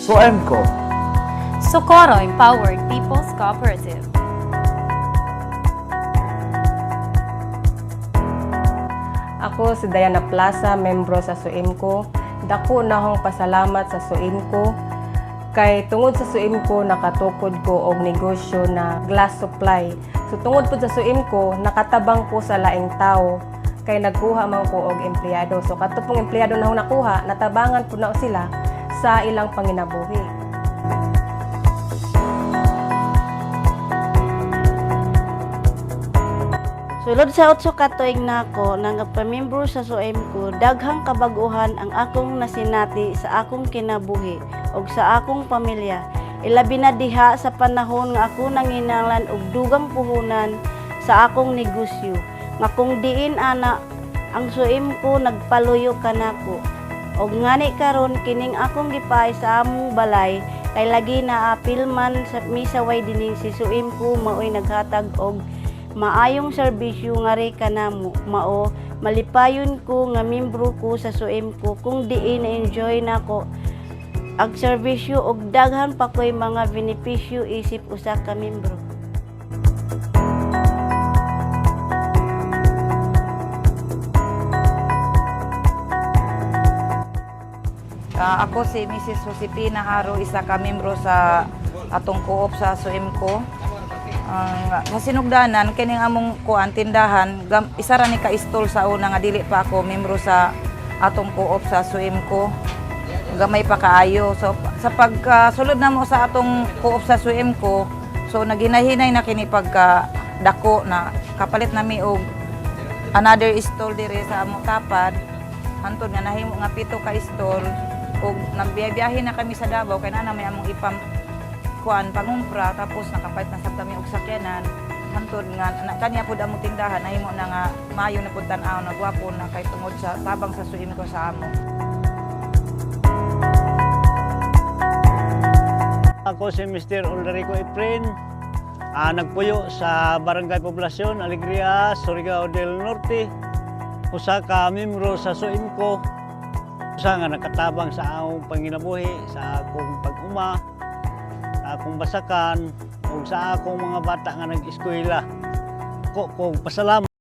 SUEMCO. Socorro Empowered People's Cooperative. Ako si Diana Plaza, membro sa SUEMCO. Dako na akong pasalamat sa SUEMCO. Kay tungod sa SUEMCO nakatukod ko og negosyo na glass supply. So tungod po sa SUEMCO nakatabang ko sa laing tao kay nagkuha man ko og empleyado. So katupong empleyado na akong nakuha, natabangan po na sila sa ilang panginabuhi. Sulod sa 8 ka tuig nako nang nagpamembro sa SUEMCO, daghang kabaguhan ang akong nasinati sa akong kinabuhi ug sa akong pamilya. Ilabi na diha sa panahon nga ako nanginahanglan og dugang puhunan sa akong negosyo. Nga kung diin ana ang SUEMCO nagpaluyo kanako. Og ngani karon kining akong gipaay sa among balay kay lagi na apil man sa misaway dining si SUEMCO maoy naghatag og maayong serbisyo nga ri kanamo mao malipayon ko nga membro ko sa SUEMCO kung diin na-enjoy nako ang serbisyo og daghan pa ko'y mga benepisyo isip usa ka membro. Ako si Mrs. Josepina Haro, isa ka membro sa atong co-op sa SUEMCO. Sa sinugdanan kining among kuan tindahan isa ra ni ka istol sa una nga dili pa ako membro sa atong co-op sa SUEMCO. Gamay pa kaayo. So sa pagsulod namo sa atong co-op sa SUEMCO, so naginahinay na kini pagka dako na kapalit nami og another istol dire sa among tapad. Hantod nga nahimo nga 7 ka istol og nagbiyahe na kami sa Davao kay na may among ipam kuan pangumpra tapos nakapait na sab kami og sakyanan hantod nga kaniya pud among tindahan nahimo na nga maayo na pud tan-aw na gwapo na kay tungod sa tabang sa SUEMCO sa amo. Ako si Mr. Ulrico Efren, nagpuyo sa Barangay Poblasyon, Alegria, Surigao del Norte. Usa ka membro sa SUEMCO. Usa nga nakatabang sa akong panginabuhi, sa akong pag-uma, sa akong basakan, o sa akong mga bata nga nag-eskwela. Ko pasalamat.